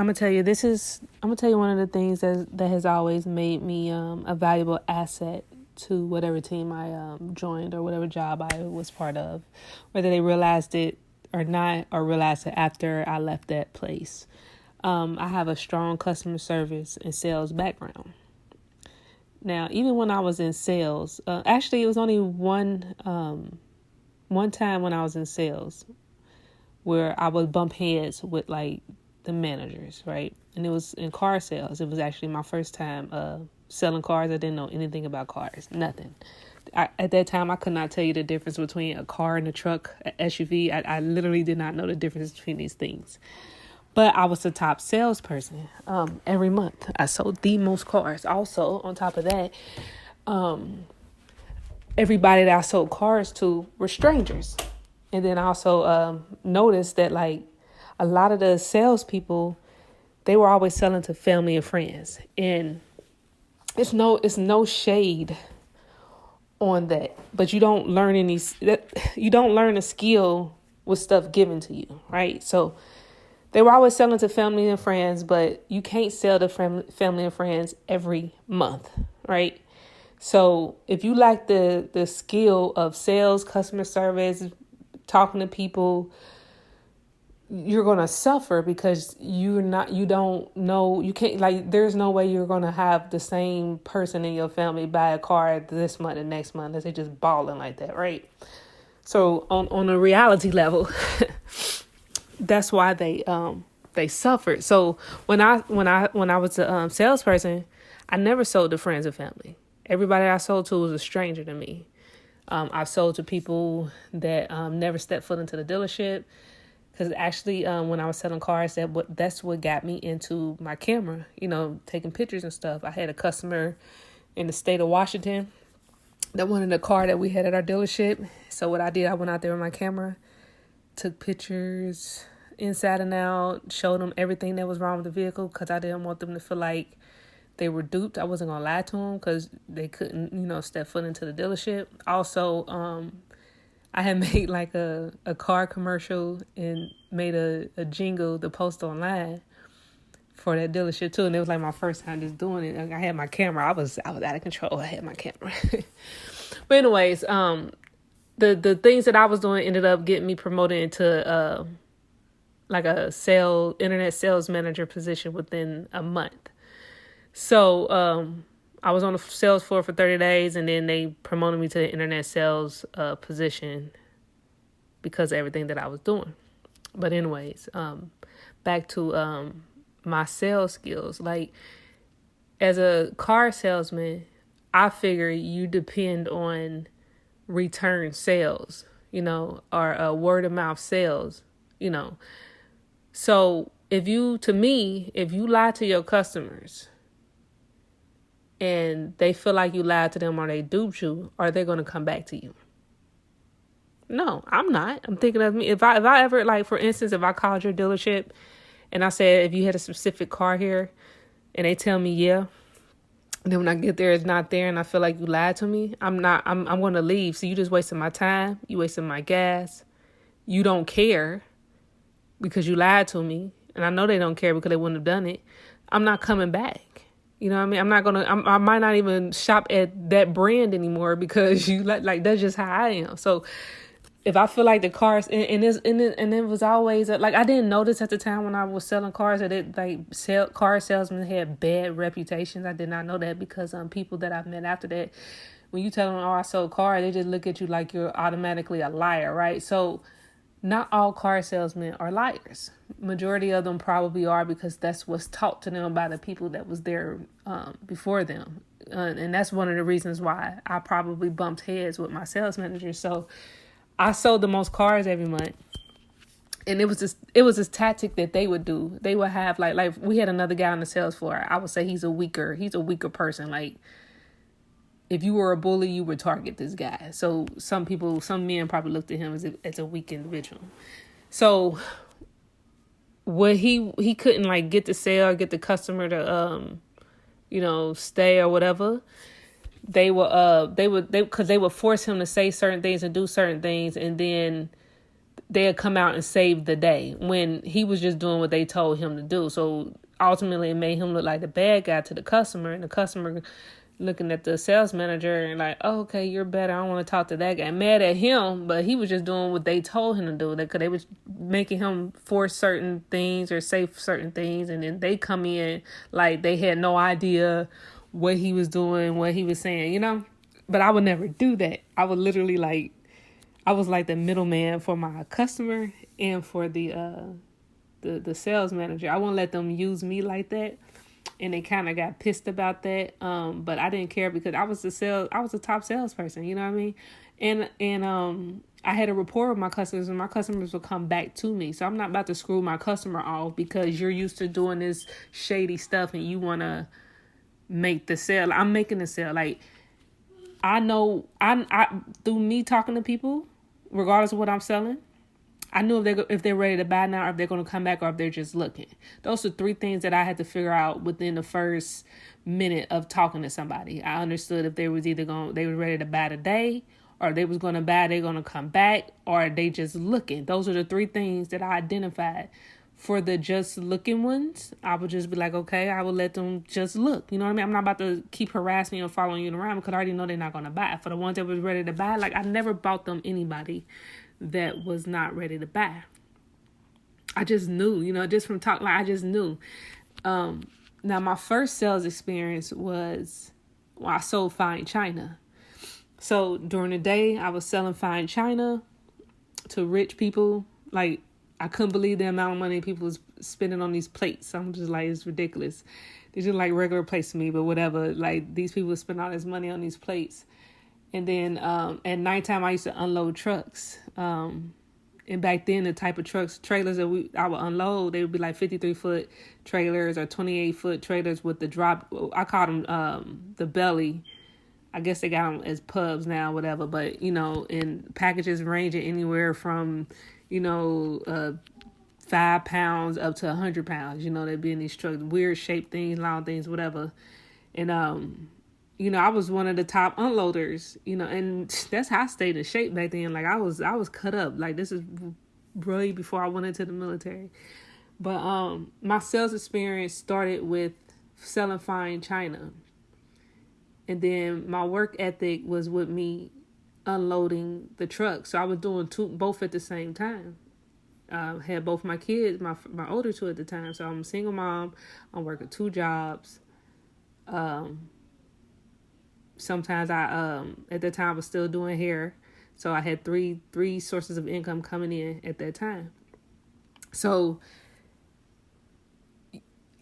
I'm gonna tell you one of the things that has always made me a valuable asset to whatever team I joined or whatever job I was part of, whether they realized it or not, or realized it after I left that place. I have a strong customer service and sales background. Now, even when I was in sales, actually, it was only one time when I was in sales where I would bump heads with like the managers, right? And it was in car sales. It was actually my first time selling cars. I didn't know anything about cars, nothing. At that time, I could not tell you the difference between a car and a truck, a SUV. I literally did not know the difference between these things. But I was the top salesperson every month. I sold the most cars. Also, on top of that, everybody that I sold cars to were strangers. And then I also noticed that like a lot of the salespeople, they were always selling to family and friends. And it's no shade on that, but you don't learn you don't learn a skill with stuff given to you, right? So they were always selling to family and friends, but you can't sell to family and friends every month, right? So if you lack the skill of sales, customer service, talking to people, you're going to suffer because you don't know, you can't, like, there's no way you're going to have the same person in your family buy a car this month and next month unless they just balling like that, right? So on a reality level, that's why they suffered. So when I was a salesperson, I never sold to friends and family. Everybody I sold to was a stranger to me. I've sold to people that never stepped foot into the dealership. Because actually, when I was selling cars, that's what got me into my camera, taking pictures and stuff. I had a customer in the state of Washington that wanted a car that we had at our dealership. So what I did, I went out there with my camera, took pictures inside and out, showed them everything that was wrong with the vehicle because I didn't want them to feel like they were duped. I wasn't going to lie to them because they couldn't, step foot into the dealership. Also, I had made like a car commercial and made a jingle to post online for that dealership too. And it was like my first time just doing it. I had my camera. I was out of control. I had my camera. But anyways, the things that I was doing ended up getting me promoted into like a internet sales manager position within a month. So I was on the sales floor for 30 days, and then they promoted me to the internet sales position because of everything that I was doing. But anyways, back to my sales skills. Like, as a car salesman, I figure you depend on return sales, or word of mouth sales, So if you lie to your customers, and they feel like you lied to them or they duped you, are they going to come back to you? No, I'm not. I'm thinking of me. If I ever, like, for instance, if I called your dealership and I said, if you had a specific car here and they tell me, yeah, and then when I get there, it's not there and I feel like you lied to me, I'm going to leave. So you just wasting my time. You wasting my gas. You don't care because you lied to me. And I know they don't care because they wouldn't have done it. I'm not coming back. You know what I mean? I might not even shop at that brand anymore because you like that's just how I am. So if I feel like the cars, and it was always like, I didn't notice at the time when I was selling cars that car salesmen had bad reputations. I did not know that because people that I've met after that, when you tell them, oh, I sold cars, they just look at you like you're automatically a liar, right? So not all car salesmen are liars. Majority of them probably are because that's what's taught to them by the people that was there before them. And that's one of the reasons why I probably bumped heads with my sales manager. So I sold the most cars every month. And it was this tactic that they would do. They would have like we had another guy on the sales floor. I would say he's a weaker person. Like, if you were a bully, you would target this guy. So some men probably looked at him as a weak individual. So what he couldn't like get the sale, get the customer to stay or whatever. They would force him to say certain things and do certain things, and then they'd come out and save the day when he was just doing what they told him to do. So ultimately it made him look like the bad guy to the customer, and the customer looking at the sales manager and like, oh, okay, you're better. I don't want to talk to that guy. Mad at him, but he was just doing what they told him to do. Because they was making him force certain things or say certain things, and then they come in like they had no idea what he was doing, what he was saying, you know? But I would never do that. I would literally I was like the middleman for my customer and for the sales manager. I wouldn't let them use me like that. And they kind of got pissed about that. But I didn't care because I was the top salesperson, you know what I mean? And I had a rapport with my customers, and my customers would come back to me. So I'm not about to screw my customer off because you're used to doing this shady stuff and you want to make the sale. I'm making the sale. Like, I know I through me talking to people, regardless of what I'm selling, I knew if they're ready to buy now, or if they're going to come back, or if they're just looking. Those are 3 things that I had to figure out within the first minute of talking to somebody. I understood if they was they were ready to buy today, or they was going to buy, they're going to come back, or they just looking. Those are the 3 things that I identified. For the just looking ones, I would just be like, okay, I will let them just look. You know what I mean? I'm not about to keep harassing you and following you around because I already know they're not going to buy. For the ones that was ready to buy, like I never bought them anybody that was not ready to buy. I just knew, you know, just from talking, like I just knew. Now my first sales experience was when I sold fine china. So during the day, I was selling fine china to rich people. Like, I couldn't believe the amount of money people was spending on these plates. I'm just like, it's ridiculous. They're just like regular plates to me, but whatever. Like, these people spend all this money on these plates. And then at nighttime, I used to unload trucks. And back then, the type of trailers that I would unload, they would be like 53-foot trailers or 28-foot trailers with the drop. I call them the belly. I guess they got them as pubs now, whatever. But, you know, and packages ranging anywhere from, 5 pounds up to 100 pounds. You know, they'd be in these trucks, weird shaped things, long things, whatever. And, I was one of the top unloaders, and that's how I stayed in shape back then. Like I was cut up. Like this is really before I went into the military. But my sales experience started with selling fine china. And then my work ethic was with me unloading the truck. So I was doing both at the same time. Had both my kids, my older 2 at the time. So I'm a single mom. I'm working 2 jobs. Sometimes I, at that time, I was still doing hair. So I had three sources of income coming in at that time. So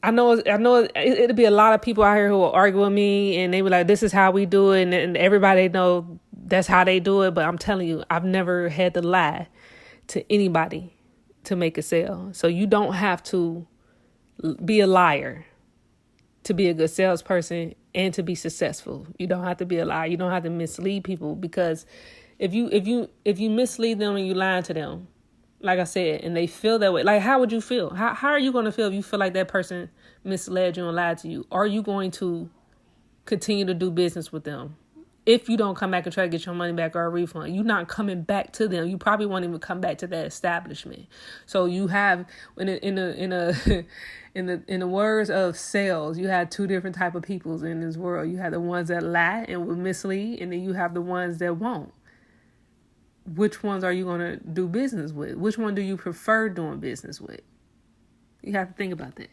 I know it'll be a lot of people out here who will argue with me, and they be like, this is how we do it. And everybody know that's how they do it. But I'm telling you, I've never had to lie to anybody to make a sale. So you don't have to be a liar to be a good salesperson and to be successful. You don't have to be a liar. You don't have to mislead people, because if you mislead them and you lie to them, like I said, and they feel that way, like how would you feel? How are you going to feel if you feel like that person misled you and lied to you? Are you going to continue to do business with them? If you don't come back and try to get your money back or a refund, you're not coming back to them. You probably won't even come back to that establishment. So you have in the words of sales, you have 2 different type of peoples in this world. You have the ones that lie and will mislead, and then you have the ones that won't. Which ones are you going to do business with? Which one do you prefer doing business with? You have to think about that.